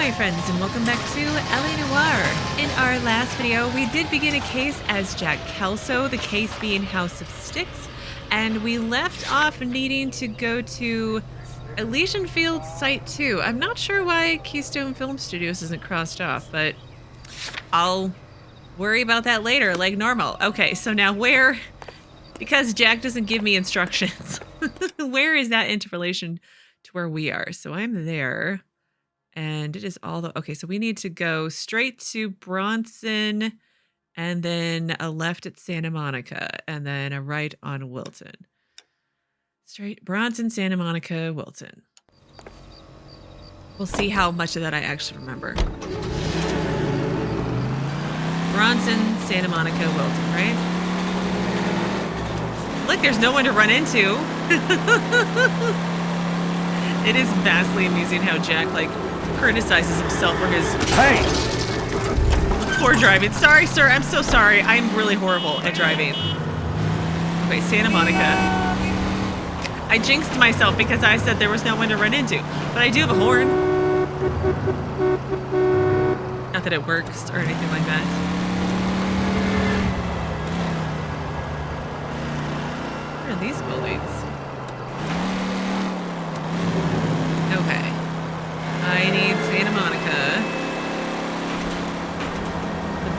my friends, and welcome back to Noire. In our last video, we did begin a case as Jack Kelso, the case being House of Sticks, and we left off needing to go to Elysian Field Site 2. I'm not sure why Keystone Film Studios isn't crossed off, but I'll worry about that later, like normal. Okay, so now where, because Jack doesn't give me instructions, where is that interrelation to where we are? So I'm there. And it is all the, okay, so we need to go straight to Bronson and then a left at Santa Monica and then a right on Wilton. Straight Bronson, Santa Monica, Wilton. We'll see how much of that I actually remember. Bronson, Santa Monica, Wilton, right? Look, there's no one to run into. It is vastly amusing how Jack, like, criticizes himself for his poor driving. Sorry, sir. I'm so sorry. I'm really horrible at driving. Okay, Santa Monica. I jinxed myself because I said there was no one to run into. But I do have a horn. Not that it works or anything like that. What are these buildings? Okay. I need Santa Monica.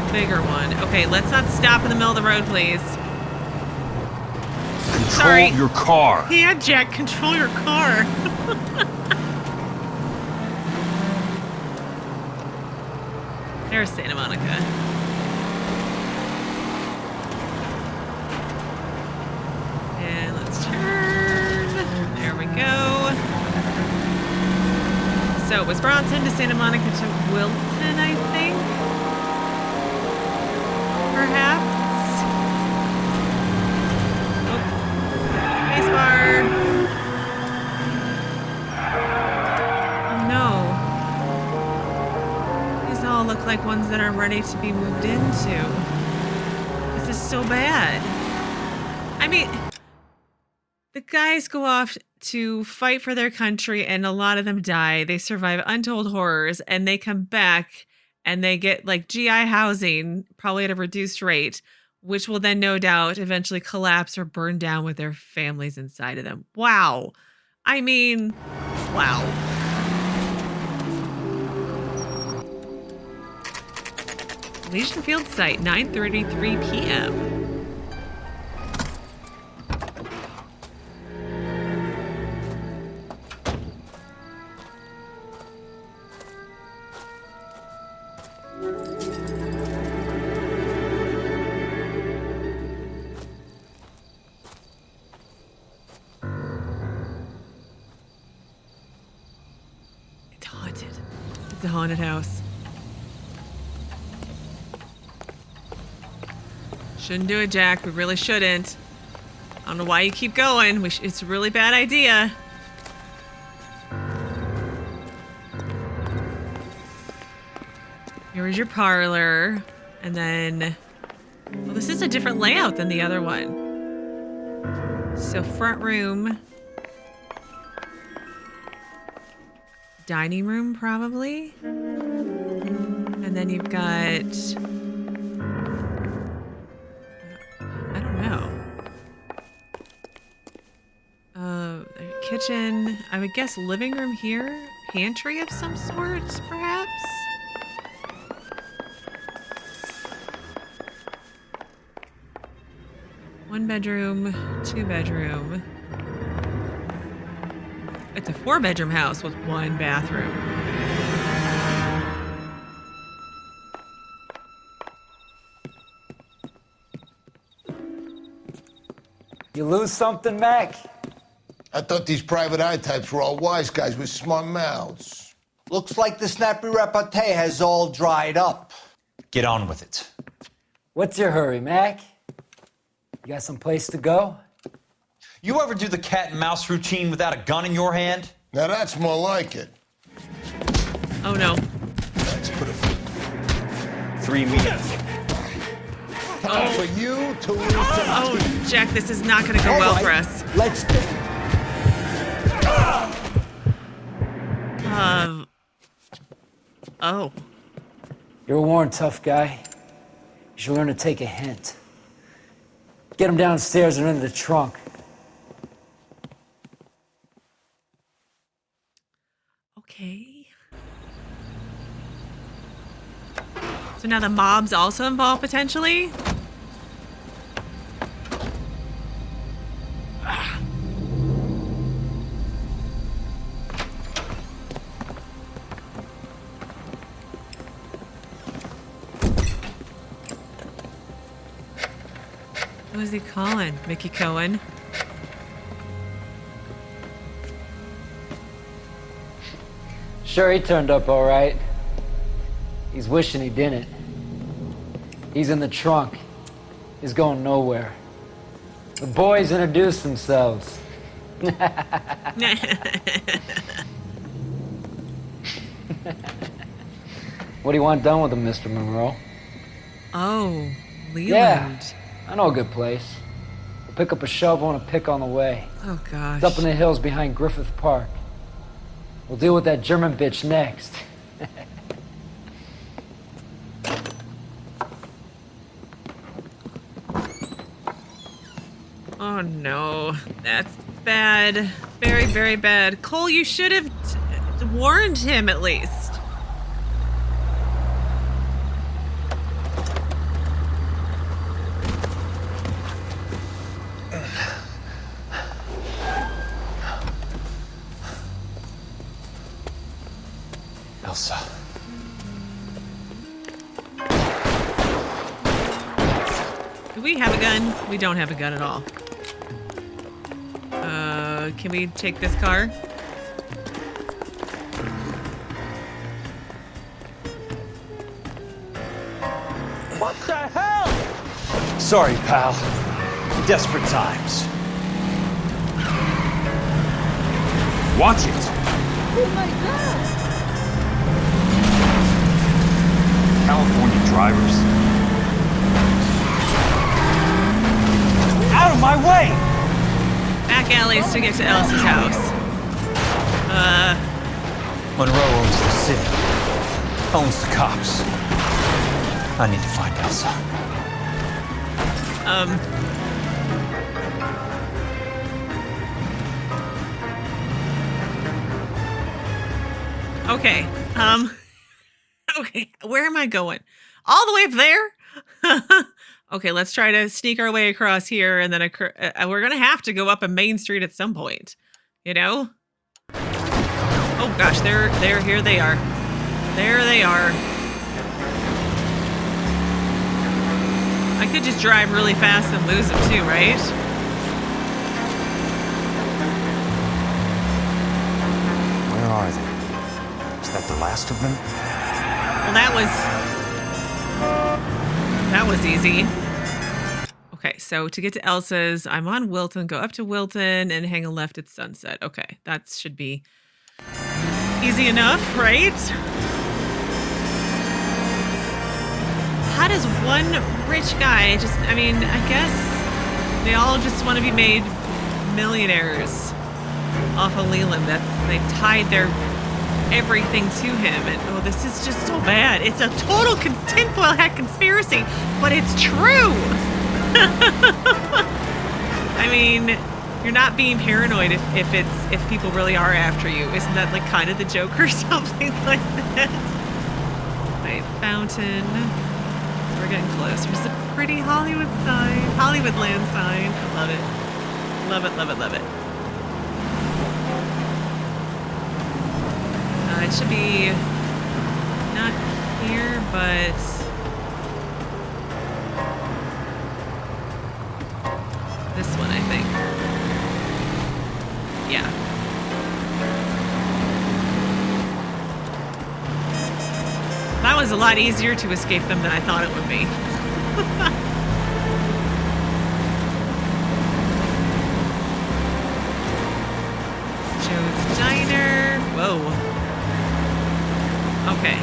The bigger one. Okay, let's not stop in the middle of the road, please. Control your car. Yeah, Jack, control your car. There's Santa Monica. And let's turn. There we go. So it was Bronson to Santa Monica to Wilton, I think. Perhaps. Oh. Spacebar. Oh no. These all look like ones that are ready to be moved into. This is so bad. I mean, the guys go off to fight for their country and a lot of them die. They survive untold horrors and they come back and they get like GI housing, probably at a reduced rate, which will then no doubt eventually collapse or burn down with their families inside of them. Wow. I mean, wow. Elysian Field Site, 9:33 p.m. The haunted house. Shouldn't do it, Jack. We really shouldn't. I don't know why you keep going. It's a really bad idea. Here is your parlor. And then... well, this is a different layout than the other one. So front room... dining room, probably. And then you've got... I don't know. Kitchen. I would guess living room here. Pantry of some sort, perhaps? One bedroom, two bedroom. It's a 4-bedroom house with 1 bathroom. You lose something, Mac? I thought these private eye types were all wise guys with smart mouths. Looks like the snappy repartee has all dried up. Get on with it. What's your hurry, Mac? You got some place to go? You ever do the cat and mouse routine without a gun in your hand? Now that's more like it. Oh no. Let's put it 3 minutes. Time for you to lose. Oh, Jack, this is not going to go All well right, for us. Let's do it. Oh. You're a worn, tough guy. You should learn to take a hint. Get him downstairs and into the trunk. Okay. So now the mob's also involved potentially? Who is he calling? Mickey Cohen? Sure, he turned up all right. He's wishing he didn't. He's in the trunk. He's going nowhere. The boys introduced themselves. What do you want done with him, Mr. Monroe? Oh, Leland. Yeah, I know a good place. We'll pick up a shovel and a pick on the way. Oh, gosh. It's up in the hills behind Griffith Park. We'll deal with that German bitch next. Oh, no. That's bad. Very, very bad. Cole, you should have warned him at least. Elsa. Do we have a gun? We don't have a gun at all. Can we take this car? What the hell? Sorry, pal. Desperate times. Watch it! Oh my God! California drivers. Out of my way! Back alleys to get to Elsa's house. Monroe owns the city. Owns the cops. I need to find Elsa. Okay. Okay, where am I going? All the way up there? Okay, let's try to sneak our way across here, and then we're gonna have to go up a main street at some point. You know? Oh gosh, here they are. There they are. I could just drive really fast and lose them too, right? Where are they? Is that the last of them? Well, that was easy. Okay, so to get to Elsa's, I'm on Wilton, go up to Wilton and hang a left at Sunset. Okay, that should be easy enough, right? How does one rich guy I guess they all just want to be made millionaires off of Leland. They tied their everything to him, and oh, this is just so bad. It's a total tinfoil hat conspiracy, but it's true. I mean, you're not being paranoid if people really are after you. Isn't that like kind of the joke or something like that? Right, fountain. We're getting close. There's a pretty Hollywood sign, Hollywoodland sign. I love it. Love it, love it, love it. It should be not here, but this one, I think. Yeah. That was a lot easier to escape them than I thought it would be. Joe's Diner. Whoa. Okay.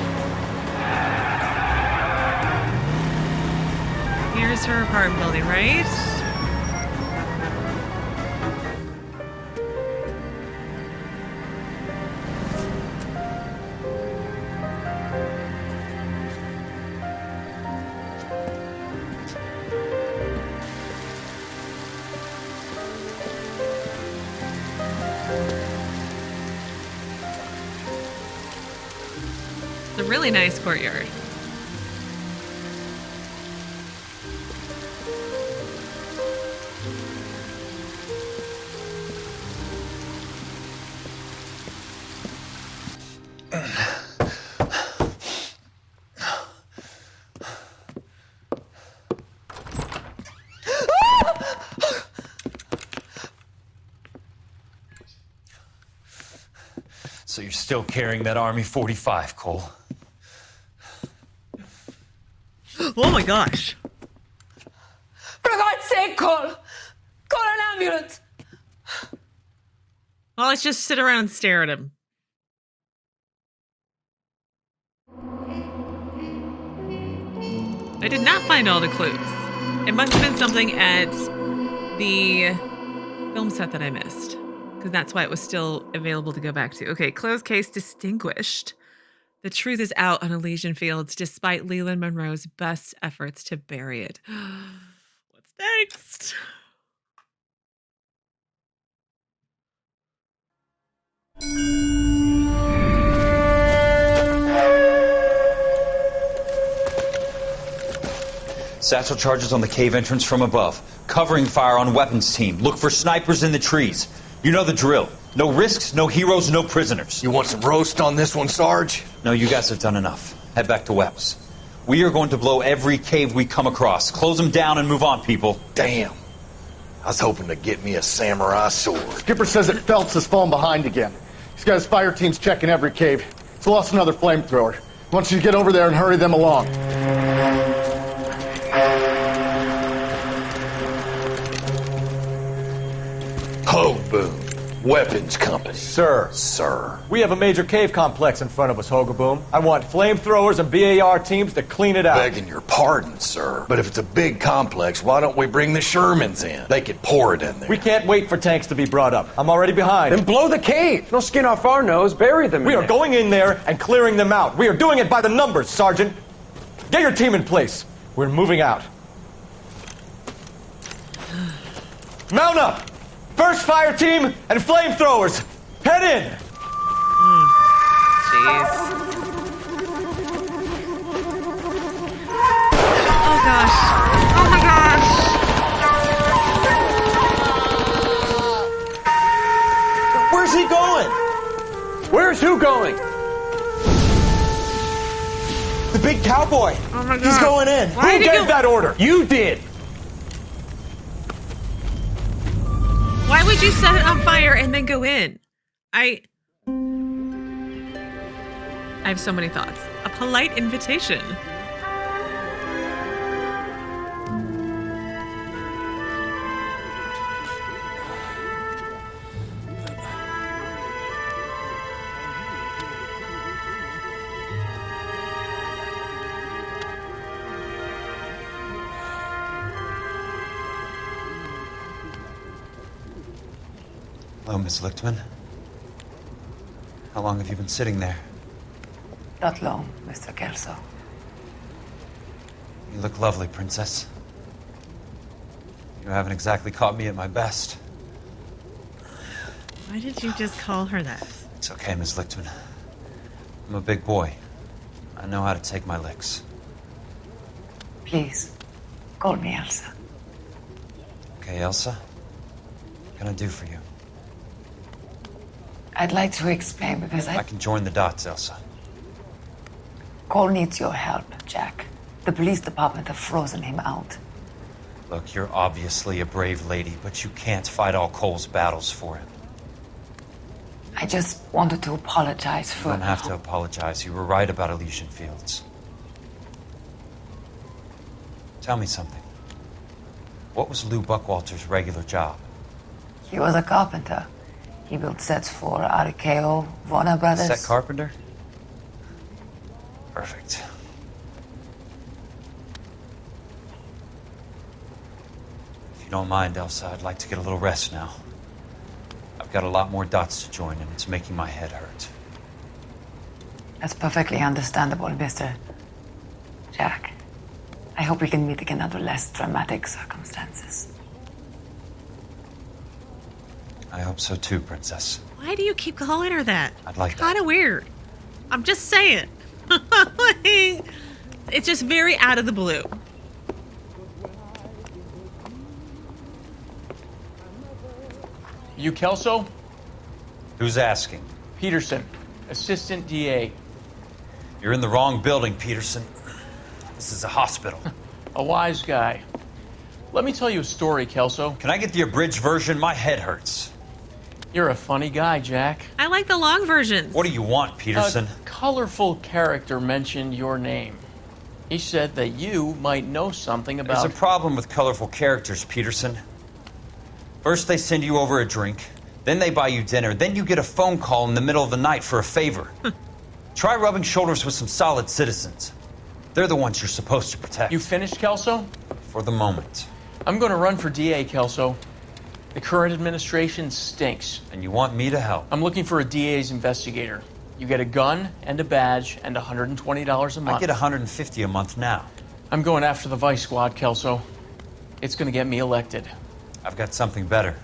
Here's her apartment building, right? really nice courtyard. So you're still carrying that Army 45, Cole? Oh my gosh. For God's sake, Cole! Call an ambulance! Well, let's just sit around and stare at him. I did not find all the clues. It must have been something at the film set that I missed, because that's why it was still available to go back to. Okay, closed case distinguished. The truth is out on Elysian Fields despite Leland Monroe's best efforts to bury it. What's next? Satchel charges on the cave entrance from above. Covering fire on weapons team. Look for snipers in the trees. You know the drill. No risks, no heroes, no prisoners. You want some roast on this one, Sarge? No, you guys have done enough. Head back to Webb's. We are going to blow every cave we come across. Close them down and move on, people. Damn. I was hoping to get me a samurai sword. Skipper says that Phelps has fallen behind again. He's got his fire teams checking every cave. He's lost another flamethrower. He wants you to get over there and hurry them along. Hogeboom. Weapons Company. Sir. Sir. We have a major cave complex in front of us, Hogeboom. I want flamethrowers and BAR teams to clean it out. Begging your pardon, sir. But if it's a big complex, why don't we bring the Shermans in? They could pour it in there. We can't wait for tanks to be brought up. I'm already behind. Then blow the cave. No skin off our nose. Bury them. We are going in there and clearing them out. We are doing it by the numbers, Sergeant. Get your team in place. We're moving out. Mount up! First fire team and flamethrowers! Head in! Jeez. Oh gosh. Oh my gosh. Where's he going? Where's who going? The big cowboy. Oh my god. He's going in. Why Who did gave that order? You did! Why would you set it on fire and then go in? I have so many thoughts. A polite invitation. Hello, Miss Lichtman. How long have you been sitting there? Not long, Mr. Kelso. You look lovely, Princess. You haven't exactly caught me at my best. Why did you just call her that? It's okay, Miss Lichtman. I'm a big boy. I know how to take my licks. Please, call me Elsa. Okay, Elsa? What can I do for you? I'd like to explain because I can join the dots, Elsa. Cole needs your help, Jack. The police department have frozen him out. Look, you're obviously a brave lady, but you can't fight all Cole's battles for him. I just wanted to apologize for... You don't have to apologize. You were right about Elysian Fields. Tell me something. What was Lou Buchwalter's regular job? He was a carpenter. He built sets for RKO, Warner Brothers. Set carpenter? Perfect. If you don't mind, Elsa, I'd like to get a little rest now. I've got a lot more dots to join, and it's making my head hurt. That's perfectly understandable, Mr. Jack. I hope we can meet again under less dramatic circumstances. I hope so too, Princess. Why do you keep calling her that? I'd like Kind of weird. I'm just saying. It's just very out of the blue. You Kelso? Who's asking? Peterson, assistant DA. You're in the wrong building, Peterson. This is a hospital. A wise guy. Let me tell you a story, Kelso. Can I get the abridged version? My head hurts. You're a funny guy, Jack. I like the long versions. What do you want, Peterson? A colorful character mentioned your name. He said that you might know something about... There's a problem with colorful characters, Peterson. First they send you over a drink, then they buy you dinner, then you get a phone call in the middle of the night for a favor. Try rubbing shoulders with some solid citizens. They're the ones you're supposed to protect. You finished, Kelso? For the moment. I'm going to run for DA, Kelso. The current administration stinks. And you want me to help? I'm looking for a DA's investigator. You get a gun and a badge and $120 a month. I get $150 a month now. I'm going after the Vice Squad, Kelso. It's going to get me elected. I've got something better.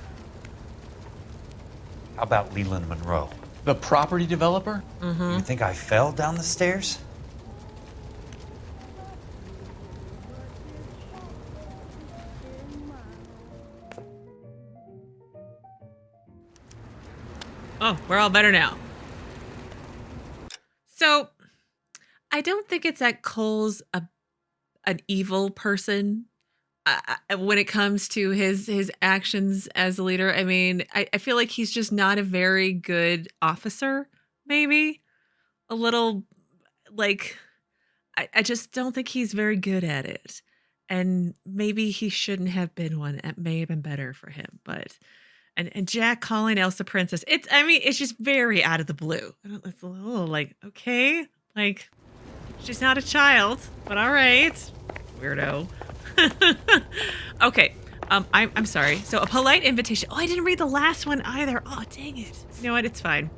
How about Leland Monroe? The property developer? Mm-hmm. You think I fell down the stairs? Oh, we're all better now. So, I don't think it's that Cole's an evil person when it comes to his actions as a leader. I mean, I feel like he's just not a very good officer, maybe. A little, like, I just don't think he's very good at it. And maybe he shouldn't have been one. It may have been better for him, but... And Jack calling Elsa princess. It's just very out of the blue. It's a little like, okay, like, she's not a child, but all right. Weirdo. Okay, I'm sorry. So a polite invitation. Oh, I didn't read the last one either. Oh, dang it. You know what? It's fine.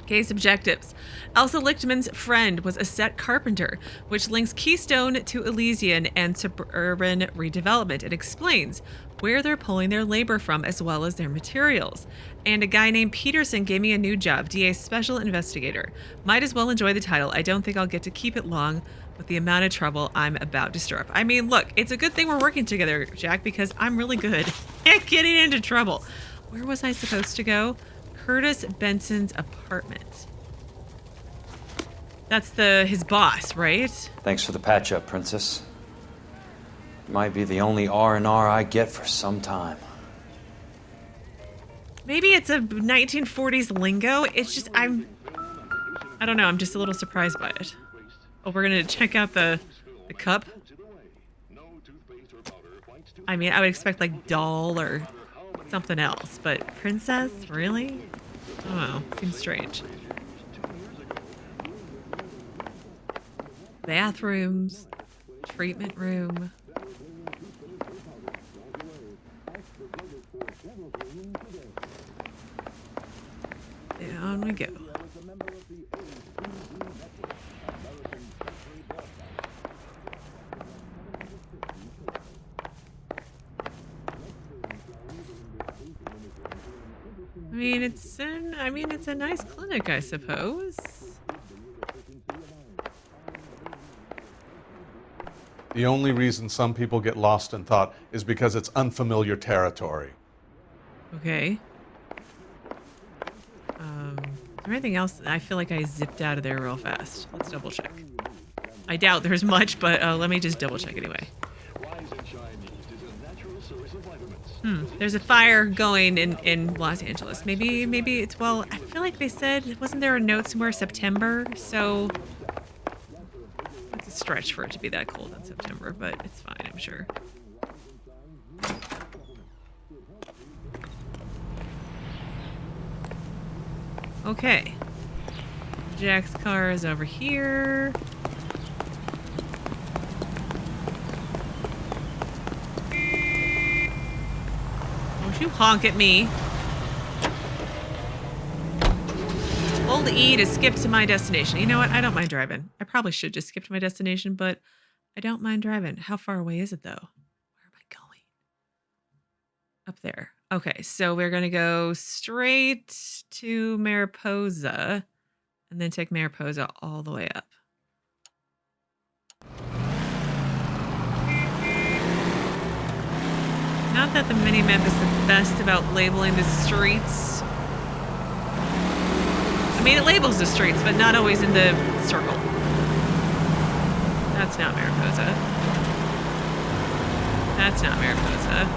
Case objectives. Elsa Lichtman's friend was a set carpenter, which links Keystone to Elysian and suburban redevelopment. It explains where they're pulling their labor from as well as their materials. And a guy named Peterson gave me a new job, DA Special Investigator. Might as well enjoy the title. I don't think I'll get to keep it long with the amount of trouble I'm about to stir up. I mean, look, it's a good thing we're working together, Jack, because I'm really good at getting into trouble. Where was I supposed to go? Curtis Benson's apartment. That's his boss, right? Thanks for the patch-up, Princess. Might be the only R&R I get for some time. Maybe it's a 1940s lingo. It's just, I don't know. I'm just a little surprised by it. Oh, we're going to check out the cup. I mean, I would expect like doll or something else, but princess? Really? I don't know. Seems strange. Bathrooms. Treatment room. Down we go. It's a nice clinic, I suppose. The only reason some people get lost in thought is because it's unfamiliar territory. Okay. Is there anything else? I feel like I zipped out of there real fast. Let's double check. I doubt there's much, but let me just double check anyway. There's a fire going in Los Angeles. Maybe it's, well, I feel like they said, wasn't there a note somewhere September? So it's a stretch for it to be that cold in September, but it's fine, I'm sure. Okay. Jack's car is over here. Don't you honk at me. Hold E to skip to my destination. You know what? I don't mind driving. I probably should just skip to my destination, but I don't mind driving. How far away is it, though? Where am I going? Up there. Okay, so we're going to go straight to Mariposa and then take Mariposa all the way up. Not that the mini-map is the best about labeling the streets. I mean, it labels the streets, but not always in the circle. That's not Mariposa. That's not Mariposa.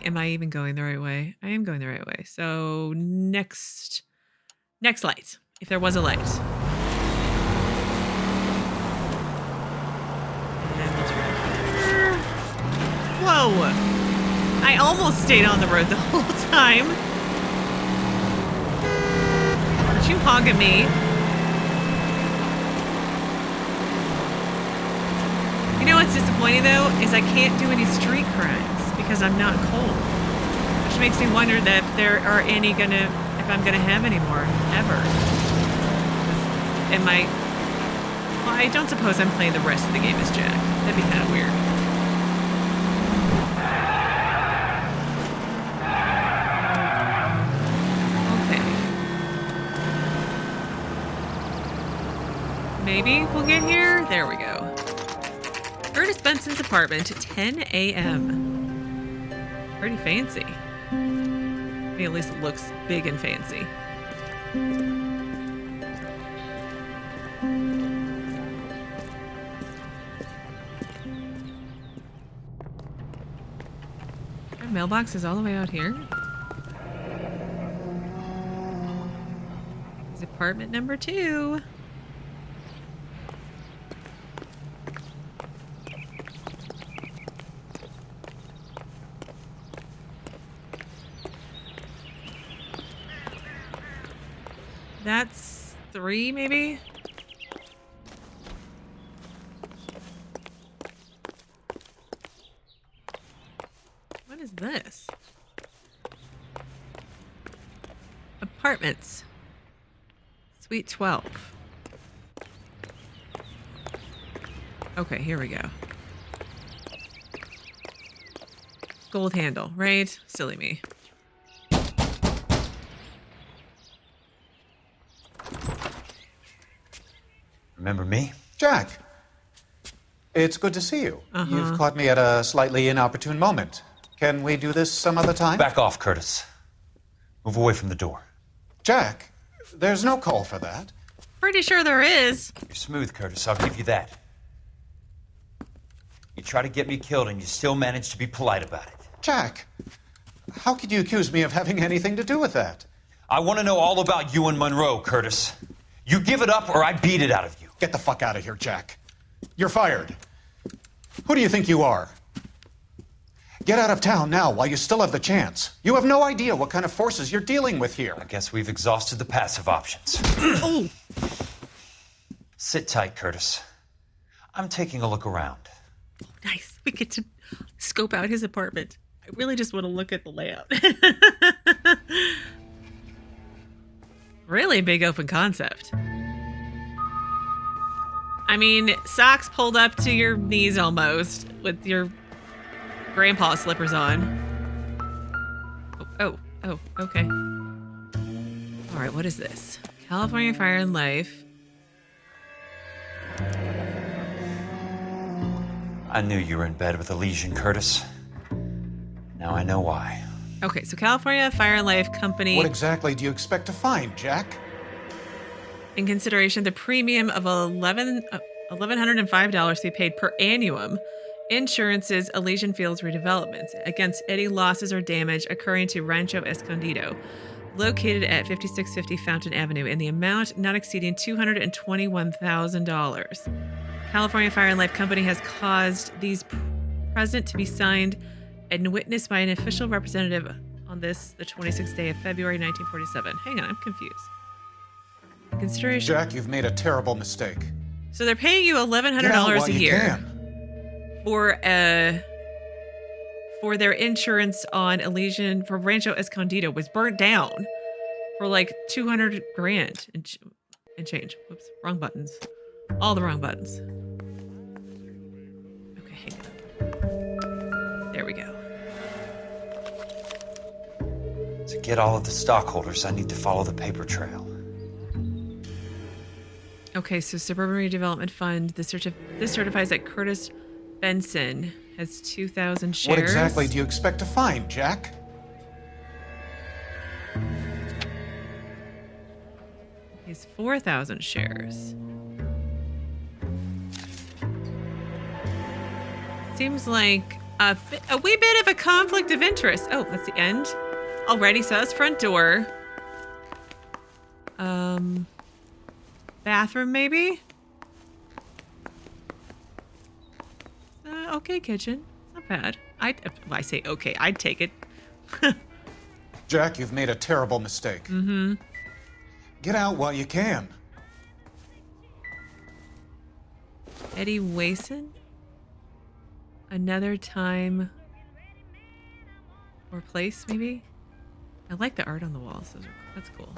Am I even going the right way? I am going the right way. So next light, if there was a light. And we'll turn here. Whoa! I almost stayed on the road the whole time. Aren't you hogging me? You know what's disappointing though is I can't do any street crimes because I'm not cold, which makes me wonder that if there are any if I'm gonna have any more ever. Well, I don't suppose I'm playing the rest of the game as Jack. That'd be kind of weird. Okay. Maybe we'll get here. There we go. Curtis Benson's apartment, 10 a.m. Pretty fancy. I mean, at least it looks big and fancy. Our mailbox is all the way out here. It's apartment number 2. That's 3, maybe? What is this? Apartments. Suite 12. Okay, here we go. Gold handle, right? Silly me. Remember me? Jack. It's good to see you. You've caught me at a slightly inopportune moment. Can we do this some other time? Back off, Curtis. Move away from the door. Jack, there's no call for that. Pretty sure there is. You're smooth, Curtis. I'll give you that. You try to get me killed and you still manage to be polite about it. Jack, how could you accuse me of having anything to do with that? I want to know all about you and Monroe, Curtis. You give it up or I beat it out of you. Get the fuck out of here, Jack. You're fired. Who do you think you are? Get out of town now while you still have the chance. You have no idea what kind of forces you're dealing with here. I guess we've exhausted the passive options. Oh. Sit tight, Curtis. I'm taking a look around. Nice. We get to scope out his apartment. I really just want to look at the layout. Really big open concept. I mean, socks pulled up to your knees almost with your grandpa slippers on. Oh, okay. All right, what is this? California Fire and Life. I knew you were in bed with Elysian, Curtis. Now I know why. Okay, so California Fire and Life Company. What exactly do you expect to find, Jack? In consideration, the premium of $1,105 to be paid per annum, insurances Elysian Fields redevelopments against any losses or damage occurring to Rancho Escondido, located at 5650 Fountain Avenue, in the amount not exceeding $221,000. California Fire and Life Company has caused these present to be signed and witnessed by an official representative on the 26th day of February 1947. Hang on, I'm confused. Consideration. Jack, you've made a terrible mistake. So they're paying you $1,100 a year for their insurance on Elysian for Rancho Escondido was burnt down for like $200,000 and change. Whoops, wrong buttons. All the wrong buttons. Okay, hang on. There we go. To get all of the stockholders, I need to follow the paper trail. Okay, so Suburban Redevelopment Fund. This certifies that Curtis Benson has 2,000 shares. What exactly do you expect to find, Jack? He has 4,000 shares. Seems like a wee bit of a conflict of interest. Oh, that's the end. Already, so that's front door. Bathroom, maybe? Okay, kitchen. Not bad. I say okay, I'd take it. Jack, you've made a terrible mistake. Mm-hmm. Get out while you can. Eddie Wason? Another time or place, maybe? I like the art on the walls. That's cool.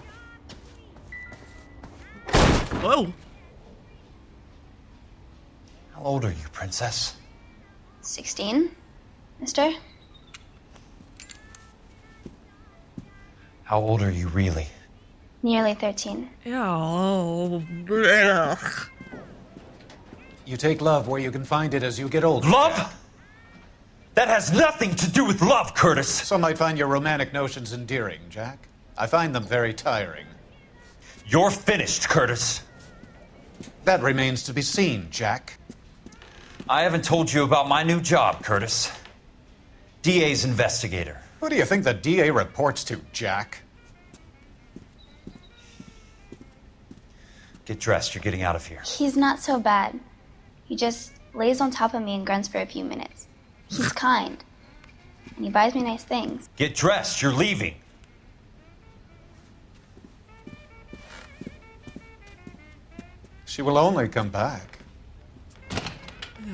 Whoa! How old are you, Princess? 16, mister? How old are you really? Nearly 13. Oh. You take love where you can find it as you get older. Love? That has nothing to do with love, Curtis. Some might find your romantic notions endearing, Jack. I find them very tiring. You're finished, Curtis. That remains to be seen, Jack. I haven't told you about my new job, Curtis. DA's investigator. Who do you think the DA reports to, Jack? Get dressed, you're getting out of here. He's not so bad. He just lays on top of me and grunts for a few minutes. He's kind. And he buys me nice things. Get dressed, you're leaving. She will only come back.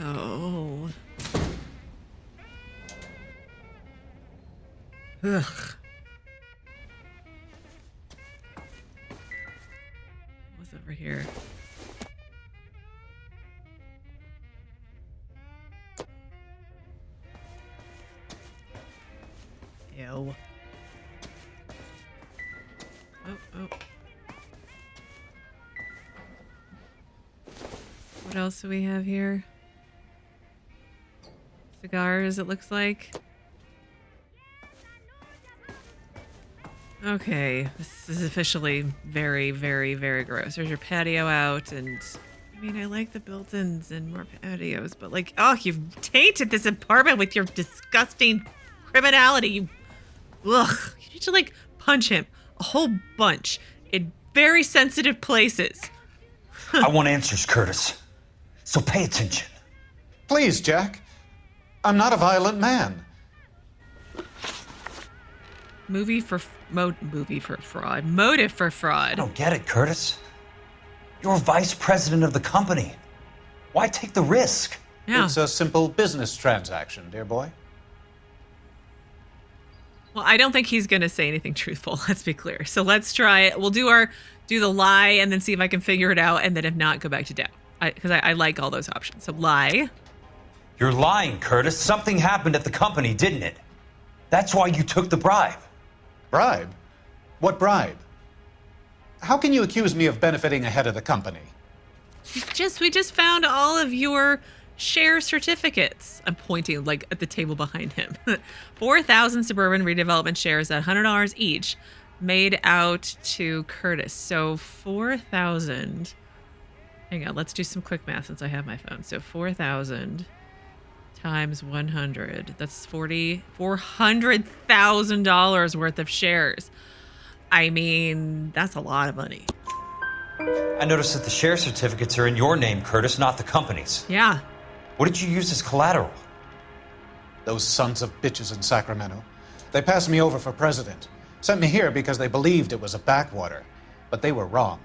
Oh. Ugh. What's over here? Ew. Oh. What else do we have here? Cigars, it looks like. Okay, this is officially very, very, very gross. There's your patio out, and I mean, I like the built-ins and more patios, but like, oh, you've tainted this apartment with your disgusting criminality. Ugh, you need to like punch him a whole bunch in very sensitive places. I want answers, Curtis. So pay attention. Please, Jack. I'm not a violent man. Motive for fraud. I don't get it, Curtis. You're vice president of the company. Why take the risk? Yeah. It's a simple business transaction, dear boy. Well, I don't think he's going to say anything truthful. Let's be clear. So let's try it. We'll do the lie and then see if I can figure it out. And then if not, go back to doubt. Because I like all those options. So lie. You're lying, Curtis. Something happened at the company, didn't it? That's why you took the bribe. Bribe? What bribe? How can you accuse me of benefiting ahead of the company? We just found all of your share certificates. I'm pointing like at the table behind him. 4,000 suburban redevelopment shares at $100 each made out to Curtis. So 4,000. Hang on, let's do some quick math since I have my phone. So 4,000 times 100. That's $400,000 worth of shares. I mean, that's a lot of money. I noticed that the share certificates are in your name, Curtis, not the company's. Yeah. What did you use as collateral? Those sons of bitches in Sacramento. They passed me over for president. Sent me here because they believed it was a backwater. But they were wrong.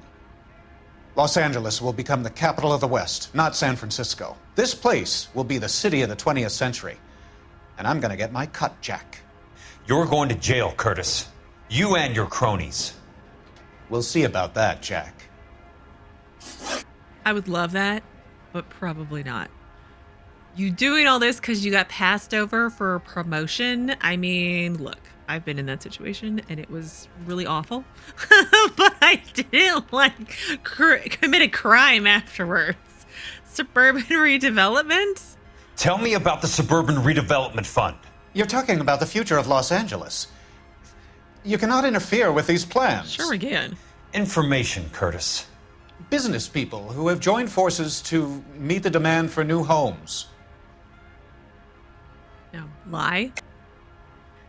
Los Angeles will become the capital of the West, not San Francisco. This place will be the city of the 20th century. And I'm gonna get my cut, Jack. You're going to jail, Curtis. You and your cronies. We'll see about that, Jack. I would love that, but probably not. You doing all this because you got passed over for a promotion? I mean, look, I've been in that situation and it was really awful. But I didn't commit a crime afterwards. Suburban redevelopment? Tell me about the Suburban Redevelopment Fund. You're talking about the future of Los Angeles. You cannot interfere with these plans. Sure we can. Information, Curtis. Business people who have joined forces to meet the demand for new homes. No, lie.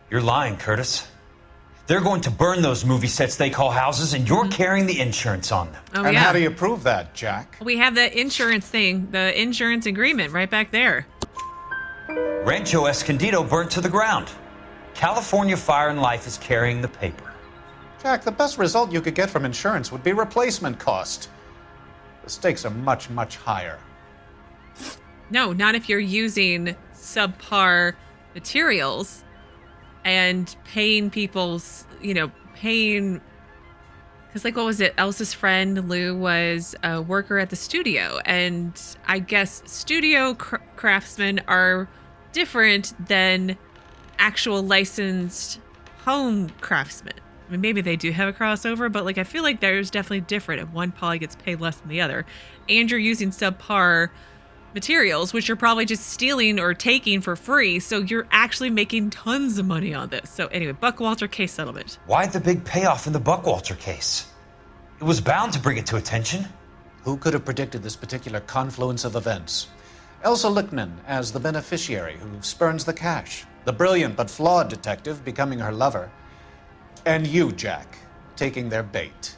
You're lying, Curtis. They're going to burn those movie sets they call houses, and you're carrying the insurance on them. Oh, and yeah. how do you prove that, Jack? We have the insurance thing, the insurance agreement right back there. Rancho Escondido burnt to the ground. California Fire and Life is carrying the paper. Jack, the best result you could get from insurance would be replacement cost. The stakes are much, much higher. No, not if you're using subpar materials and paying people's, paying. Because, like, what was it? Elsa's friend, Lou, was a worker at the studio. And I guess studio craftsmen are different than actual licensed home craftsmen. I mean, maybe they do have a crossover, but, like, I feel like there's definitely different. And one probably gets paid less than the other. And you're using subpar materials, which you're probably just stealing or taking for free. So you're actually making tons of money on this. So anyway, Buchwalter case settlement. Why the big payoff in the Buchwalter case? It was bound to bring it to attention. Who could have predicted this particular confluence of events? Elsa Lichtman as the beneficiary who spurns the cash. The brilliant but flawed detective becoming her lover. And you, Jack, taking their bait.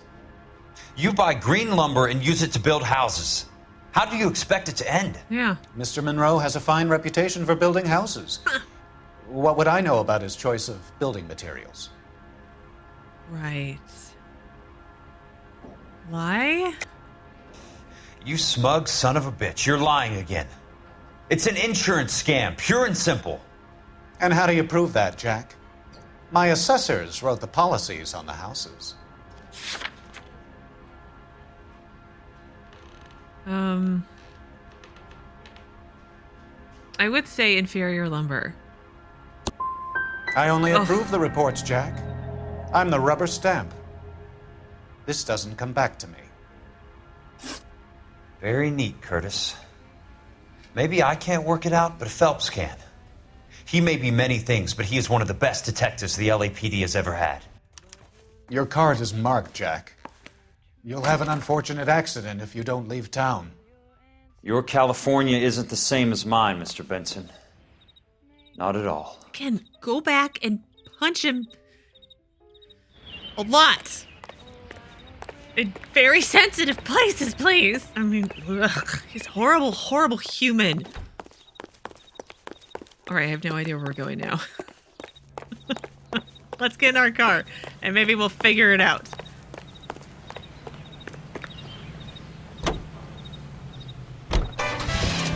You buy green lumber and use it to build houses. How do you expect it to end? Yeah. Mr. Monroe has a fine reputation for building houses. What would I know about his choice of building materials? Right. Lie? You smug son of a bitch. You're lying again. It's an insurance scam, pure and simple. And how do you prove that, Jack? My assessors wrote the policies on the houses. I would say inferior lumber. I only approve the reports, Jack. I'm the rubber stamp. This doesn't come back to me. Very neat, Curtis. Maybe I can't work it out, but Phelps can. He may be many things, but he is one of the best detectives the LAPD has ever had. Your card is marked, Jack. You'll have an unfortunate accident if you don't leave town. Your California isn't the same as mine, Mr. Benson. Not at all. Again, go back and punch him a lot. In very sensitive places, please. I mean, ugh, he's horrible, horrible human. All right, I have no idea where we're going now. Let's get in our car, and maybe we'll figure it out.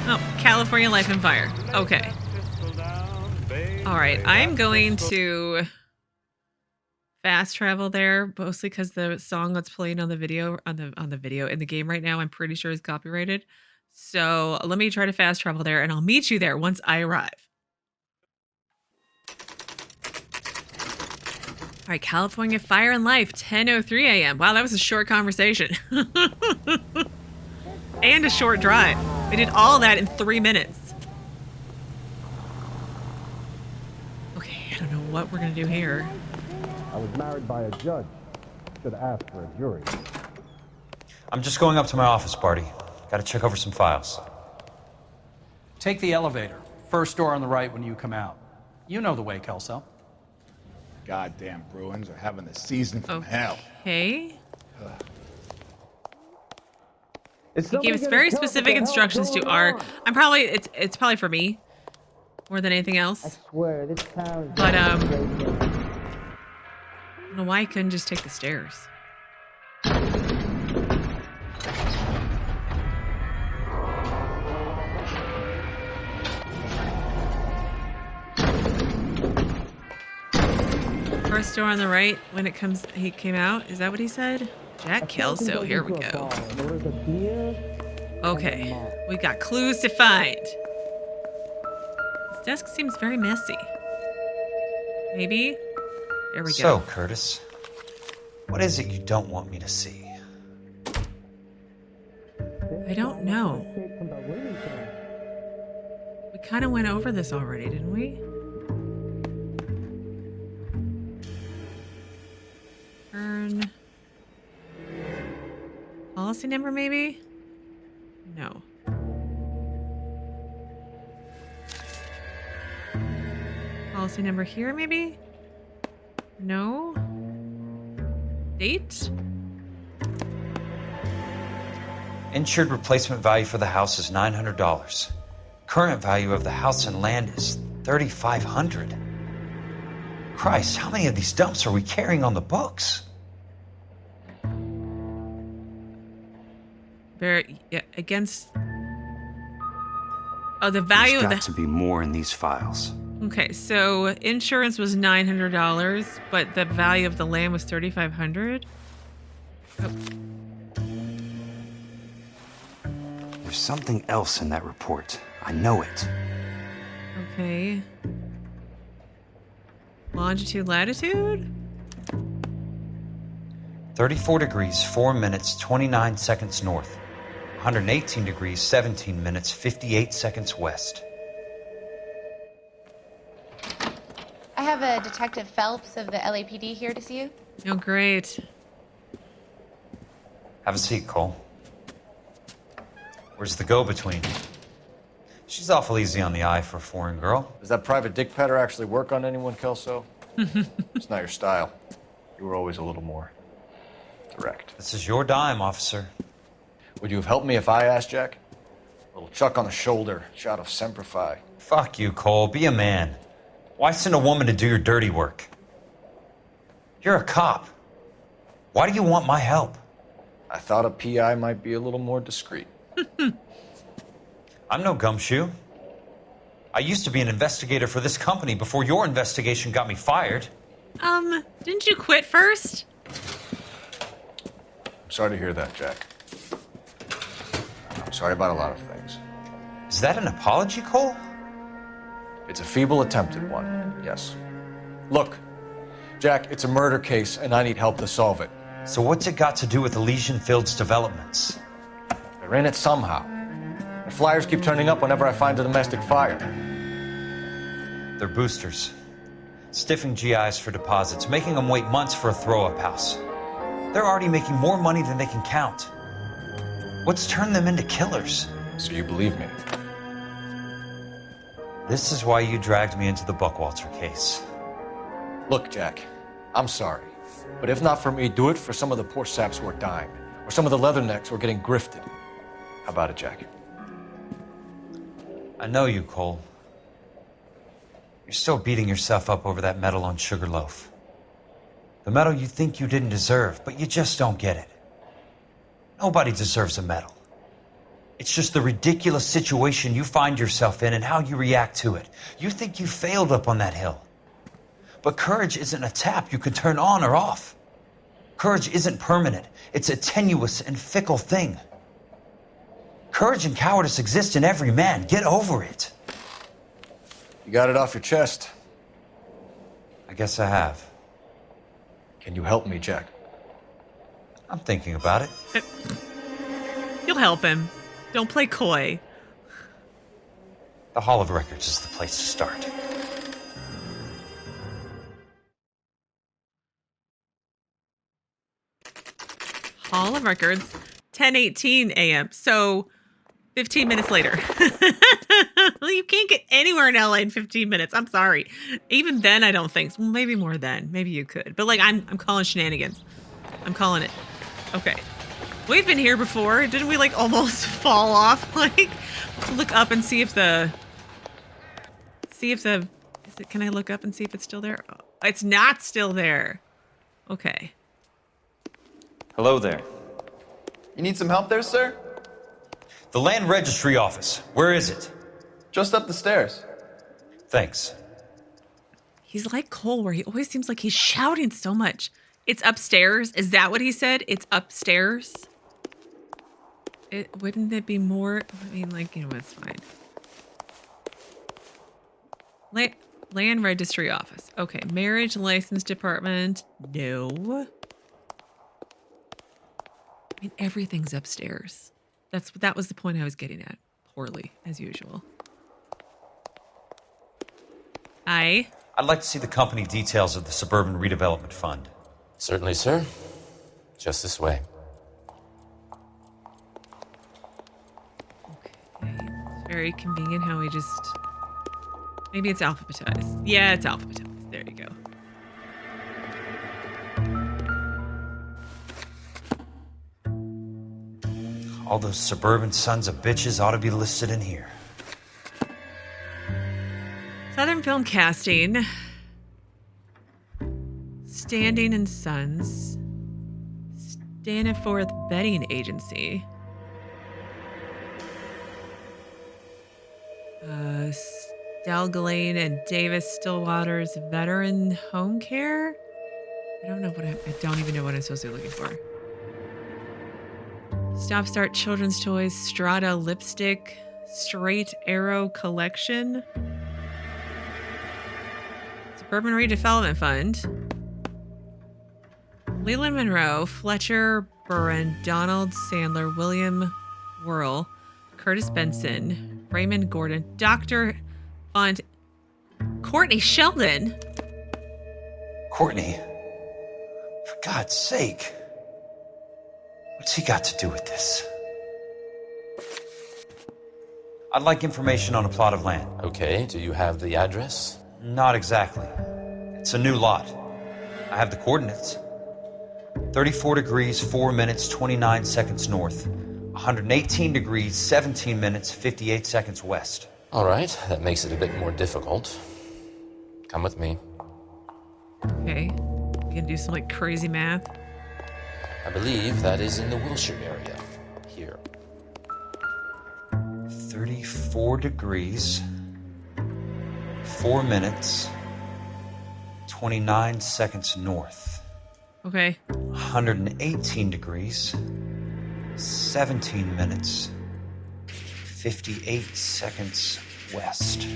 Oh, California Life and Fire. Okay. All right, I'm going to fast travel there, mostly because the song that's playing on the video, on the video in the game right now, I'm pretty sure is copyrighted. So let me try to fast travel there, and I'll meet you there once I arrive. All right, California Fire and Life, 10:03 a.m. Wow, that was a short conversation. And a short drive. We did all that in 3 minutes. Okay, I don't know what we're gonna do here. I was married by a judge. Should ask for a jury. I'm just going up to my office, Barty. Gotta check over some files. Take the elevator. First door on the right when you come out. You know the way, Kelso. Goddamn Bruins are having the season from hell. Okay. He gives very specific instructions to our. It's probably for me more than anything else. I swear, this town is. But I don't know why I couldn't just take the stairs. First door on the right when he came out. Is that what he said? Jack Kelso. Here we go. Okay, we got clues to find. desk seems very messy. Maybe? There we go. So, Curtis, what is it you don't want me to see? I don't know. We kind of went over this already, didn't we? Turn. Policy number, maybe? No. Policy number here, maybe? No. Date? Insured replacement value for the house is $900. Current value of the house and land is $3,500. Christ, how many of these dumps are we carrying on the books? Very, yeah, against... Oh, the value There's of got to be more in these files. Okay, so insurance was $900, but the value of the land was $3,500. Oh. There's something else in that report. I know it. Okay. Longitude, latitude? 34 degrees, 4 minutes, 29 seconds north. 118 degrees, 17 minutes, 58 seconds west. I have a Detective Phelps of the LAPD here to see you. Oh, great. Have a seat, Cole. Where's the go-between? She's awful easy on the eye for a foreign girl. Does that private dick petter actually work on anyone, Kelso? It's not your style. You were always a little more direct. This is your dime, officer. Would you have helped me if I asked, Jack? A little chuck on the shoulder, shot of Semper Fi. Fuck you, Cole. Be a man. Why send a woman to do your dirty work? You're a cop. Why do you want my help? I thought a PI might be a little more discreet. I'm no gumshoe. I used to be an investigator for this company before your investigation got me fired. Didn't you quit first? I'm sorry to hear that, Jack. I'm sorry about a lot of things. Is that an apology, Cole? It's a feeble attempted one, yes. Look, Jack, it's a murder case, and I need help to solve it. So what's it got to do with Elysian Field's developments? They're in it somehow. The flyers keep turning up whenever I find a domestic fire. They're boosters. Stiffing GIs for deposits, making them wait months for a throw-up house. They're already making more money than they can count. What's turned them into killers? So you believe me? This is why you dragged me into the Buchwalter case. Look, Jack, I'm sorry. But if not for me, do it for some of the poor saps who are dying. Or some of the leathernecks who are getting grifted. How about it, Jack? I know you, Cole. You're still beating yourself up over that medal on Sugarloaf. The medal you think you didn't deserve, but you just don't get it. Nobody deserves a medal. It's just the ridiculous situation you find yourself in and how you react to it. You think you failed up on that hill. But courage isn't a tap you can turn on or off. Courage isn't permanent. It's a tenuous and fickle thing. Courage and cowardice exist in every man. Get over it. You got it off your chest. I guess I have. Can you help me, Jack? I'm thinking about it. You'll help him. Don't play coy. The Hall of Records is the place to start. Hall of Records, 10:18 a.m. So 15 minutes later. Well, you can't get anywhere in LA in 15 minutes. I'm sorry. Even then, I don't think. Well, maybe more then. Maybe you could. But like, I'm calling shenanigans. I'm calling it. Okay. We've been here before. Didn't we like almost fall off? Like, let's look up and see if the, can I look up and see if it's still there? Oh, it's not still there. Okay. Hello there. You need some help there, sir? The Land Registry Office. Where is it? Just up the stairs. Thanks. He's like Cole, where he always seems like he's shouting so much. It's upstairs. Is that what he said? It's upstairs? Wouldn't it be more? I mean, like, you know, it's fine. Land registry office. Okay, marriage license department. No. I mean, everything's upstairs. That was the point I was getting at. Poorly, as usual. I'd like to see the company details of the Suburban Redevelopment Fund. Certainly, sir. Just this way. It's very convenient how we just... Maybe it's alphabetized. Yeah, it's alphabetized. There you go. All those suburban sons of bitches ought to be listed in here. Southern Film Casting. Standing and Sons. Staniforth Betting Agency. Dalgalane and Davis Stillwater's Veteran Home Care. I don't even know what I'm supposed to be looking for. Stop Start Children's Toys, Strata Lipstick, Straight Arrow Collection, Suburban Redevelopment Fund, Leland Monroe, Fletcher Burren, Donald Sandler, William Earle, Curtis Benson, Raymond Gordon, Dr. Font, Courtney Sheldon. Courtney? For God's sake. What's he got to do with this? I'd like information on a plot of land. Okay, do you have the address? Not exactly. It's a new lot. I have the coordinates. 34 degrees, 4 minutes, 29 seconds north. 118 degrees, 17 minutes, 58 seconds west. All right, that makes it a bit more difficult. Come with me. Okay. We can do some like crazy math. I believe that is in the Wilshire area. Here. 34 degrees, 4 minutes, 29 seconds north. Okay. 118 degrees, 17 minutes, 58 seconds west.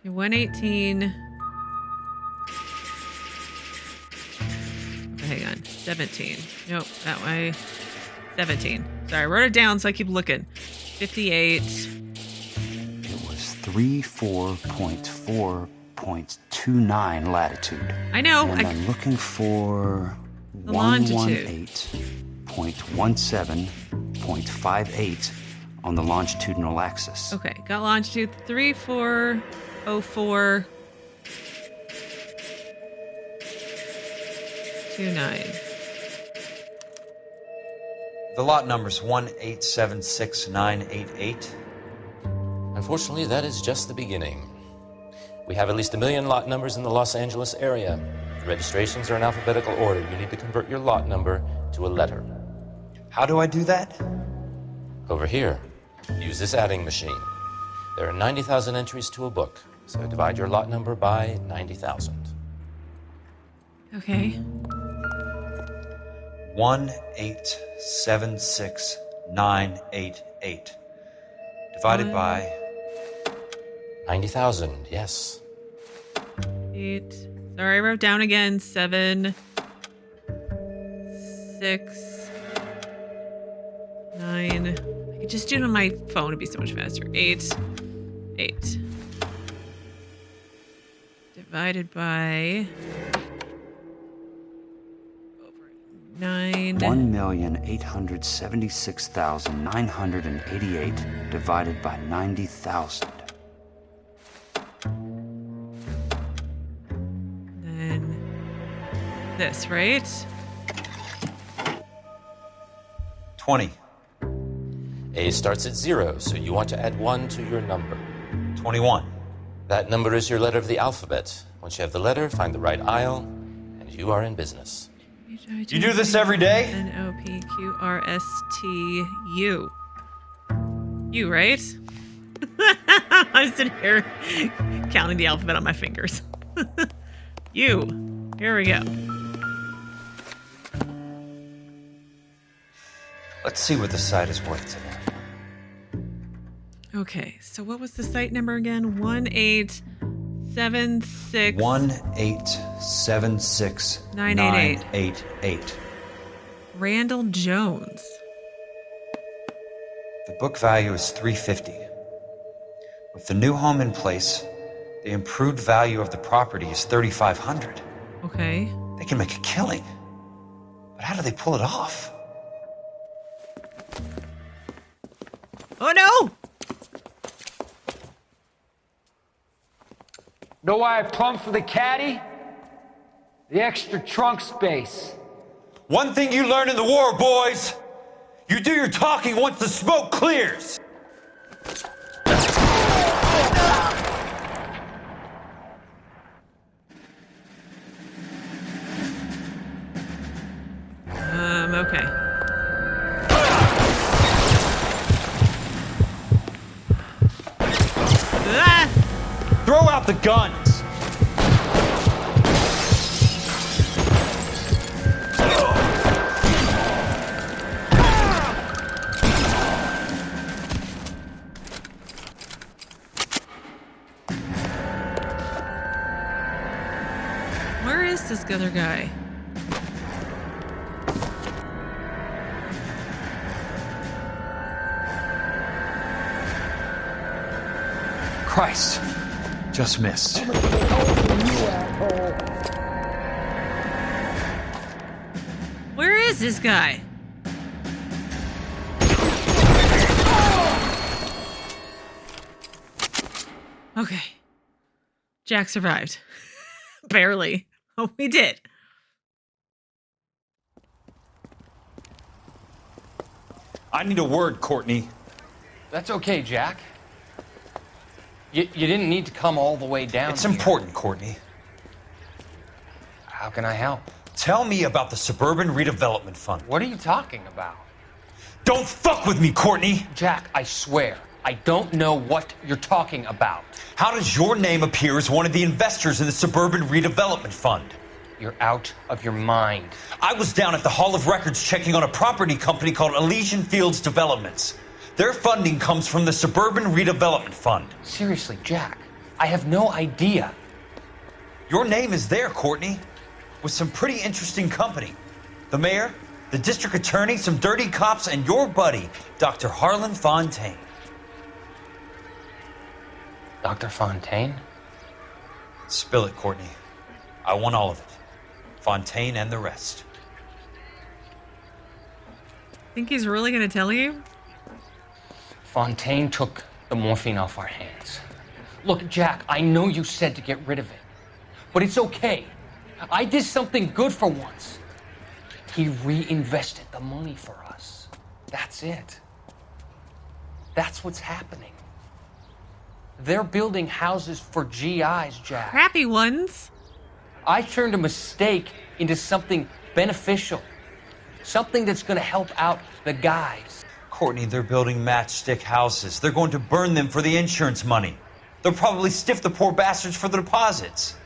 118. Hang on. 17. Nope, that way. 17. Sorry, I wrote it down so I keep looking. 58. It was 34.4.29 latitude. I know. And I'm looking for the longitude. 118.17.58 on the longitudinal axis. Okay, got longitude 3404. 29. The lot number's 1876988. Unfortunately, that is just the beginning. We have at least 1 million lot numbers in the Los Angeles area. The registrations are in alphabetical order. You need to convert your lot number to a letter. How do I do that? Over here. Use this adding machine. There are 90,000 entries to a book, so divide your lot number by 90,000. Okay. 1876988 divided by 90,000. Yes. 8. Sorry, I wrote down again. 7, 6, 9. I could just do it on my phone. It'd be so much faster. 8. Divided by 9. 1,876,988 divided by 90,000. Then this, right? 20. A starts at 0, so you want to add 1 to your number. 21. That number is your letter of the alphabet. Once you have the letter, find the right aisle, and you are in business. You do this every day? N-O-P-Q-R-S-T-U. You, right? I'm sitting here counting the alphabet on my fingers. You. Here we go. Let's see what the site is worth today. Okay, so what was the site number again? 1876. 1876 988. Randall Jones. The book value is $350. With the new home in place, the improved value of the property is $3,500. Okay. They can make a killing. But how do they pull it off? Oh no! Know why I plumbed for the caddy? The extra trunk space. One thing you learn in the war, boys. You do your talking once the smoke clears. Okay. Throw out the guns. Where is this other guy? Christ. Just missed. Where is this guy? Okay. Jack survived. Barely. Oh, we did. I need a word, Courtney. That's okay, Jack. You didn't need to come all the way down. It's important, Courtney. How can I help? Tell me about the Suburban Redevelopment Fund. What are you talking about? Don't fuck with me, Courtney! Jack, I swear, I don't know what you're talking about. How does your name appear as one of the investors in the Suburban Redevelopment Fund? You're out of your mind. I was down at the Hall of Records checking on a property company called Elysian Fields Developments. Their funding comes from the Suburban Redevelopment Fund. Seriously, Jack, I have no idea. Your name is there, Courtney, with some pretty interesting company. The mayor, the district attorney, some dirty cops, and your buddy, Dr. Harlan Fontaine. Dr. Fontaine? Spill it, Courtney. I want all of it. Fontaine and the rest. Think he's really going to tell you? Fontaine took the morphine off our hands. Look, Jack, I know you said to get rid of it, but it's okay. I did something good for once. He reinvested the money for us. That's it. That's what's happening. They're building houses for GIs, Jack. Crappy ones. I turned a mistake into something beneficial. Something that's going to help out the guys. Courtney, they're building matchstick houses. They're going to burn them for the insurance money. They'll probably stiff the poor bastards for the deposits.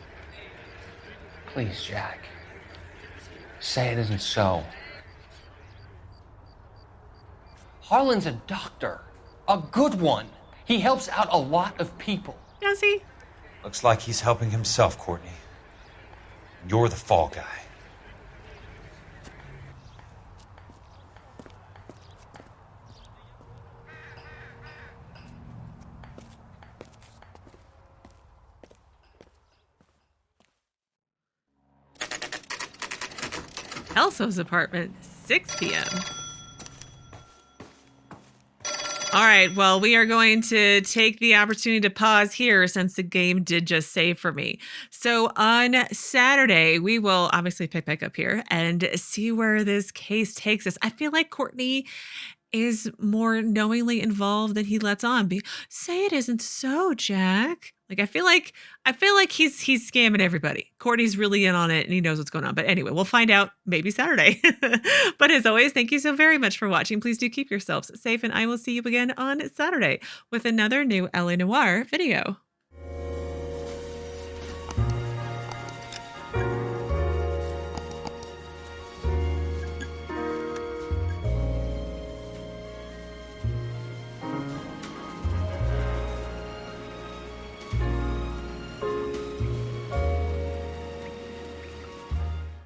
Please, Jack. Say it isn't so. Harlan's a doctor. A good one. He helps out a lot of people. Does he? Looks like he's helping himself, Courtney. You're the fall guy. Kelso's apartment, 6 p.m. All right, well, we are going to take the opportunity to pause here since the game did just save for me. So on Saturday, we will obviously pick back up here and see where this case takes us. I feel like Courtney is more knowingly involved than he lets on. Say it isn't so, Jack. Like I feel like he's scamming everybody. Courtney's really in on it and he knows what's going on. But anyway, we'll find out maybe Saturday. But as always, thank you so very much for watching. Please do keep yourselves safe and I will see you again on Saturday with another new LA Noire video.